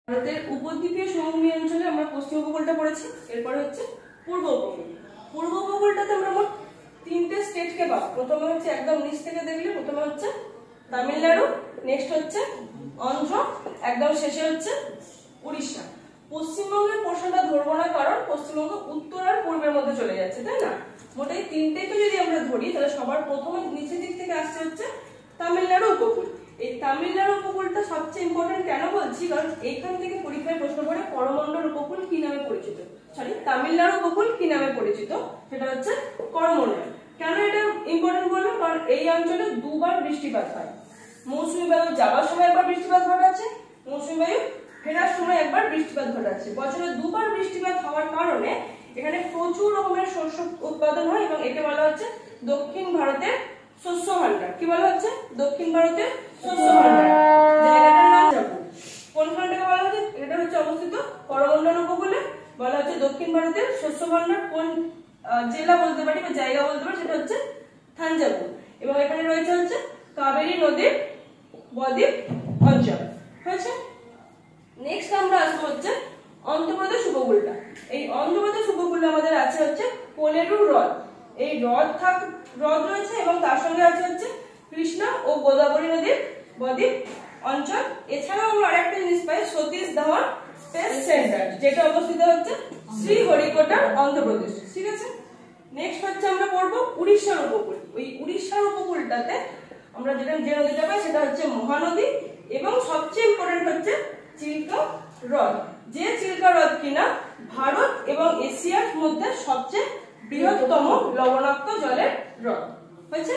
ভারতের উপদ্বীপীয় সমভূমি অঞ্চলে আমরা পশ্চিম উপকূলটা পড়েছি, এরপরে হচ্ছে পূর্ব উপকূল। পূর্ব উপকূলটাতে আমরা মোট 3টে স্টেটকে পাবো। প্রথমে হচ্ছে একদম নিচ থেকে দেখলে প্রথমে হচ্ছে তামিলনাড়ু, নেক্সট হচ্ছে অন্ধ্র, একদম শেষে হচ্ছে উড়িষ্যা। পশ্চিমবঙ্গের পোর্শনটা ধরবো না, কারণ পশ্চিমবঙ্গ উত্তর আর পূর্বের মধ্যে চলে যাচ্ছে, তাই না? মোট এই 3টেকে যদি আমরা ধরি তাহলে সবার প্রথমে নিচের দিক থেকে আসছে হচ্ছে তামিলনাড়ু উপকূল। এই তামিলনাড়ু উপকূলটা সবচেয়ে ইম্পর্টেন্ট কেন বলছি, কারণ এখান থেকে পরীক্ষায় প্রশ্ন পড়ে করমণ্ডল উপকূল কি নামে পরিচিত, তামিলনাড়ু উপকূল কি নামে পরিচিত, সেটা হচ্ছে করমণ্ডল। কেন এটা ইম্পর্টেন্ট বললাম, কারণ এই অঞ্চলে দুবার বৃষ্টিপাত হয়। মৌসুমী বায়ু যাওয়ার সময় একবার বৃষ্টিপাত ঘটাচ্ছে, মৌসুমী বায়ু ফেরার সময় একবার বৃষ্টিপাত ঘটাচ্ছে। বছরে দুবার বৃষ্টিপাত হওয়ার কারণে এখানে প্রচুর রকমের শস্য উৎপাদন হয় এবং একে বলা হচ্ছে দক্ষিণ ভারতের শস্য ভান্ডার। কি বলা হচ্ছে? দক্ষিণ ভারতের শস্য ভান্ডার। জায়গাটার নাম যাবো কোনখানটাকে বলা হচ্ছে, এটা হচ্ছে অবস্থিত করমণ্ডল উপকূলে, বলা হচ্ছে দক্ষিণ ভারতের শস্য ভান্ডার। কোন জেলা বলতে পারি বা জায়গা বলতে পারি, সেটা হচ্ছে থাঞ্জাভুর। এবং এখানে রয়েছে হচ্ছে কাবেরী নদীর বদ্বীপ অঞ্চল। হয়েছে। নেক্সট আমরা আসবো হচ্ছে অন্ধ্রপ্রদেশ উপকূলটা। এই অন্ধ্রপ্রদেশ উপকূলে আমাদের আছে হচ্ছে কোলেরু হ্রদ। এই হ্রদ রয়েছে এবং তার সঙ্গে আছে হচ্ছে কৃষ্ণা ও গোদাবরী নদীর বদ্বীপ অঞ্চল। এছাড়াও আমরা আরেকটা জিনিস পাই, সতীশ ধাওয়ান স্পেস সেন্টার, যেটা অবস্থিত হচ্ছে শ্রীহরিকোটার অন্ধ্রপ্রদেশ। ঠিক আছে। নেক্সট হচ্ছে আমরা পড়বো উড়িষ্যার উপকূল। ওই উড়িষ্যার উপকূলটাতে আমরা যে নদীটা পাই সেটা হচ্ছে মহানদী এবং সবচেয়ে ইম্পর্টেন্ট হচ্ছে চিল্কা হ্রদ। যে চিল্কা হ্রদ কিনা ভারত এবং এশিয়ার মধ্যে সবচেয়ে বৃহত্তম লবণাক্ত জলের হ্রদ। হয়েছে।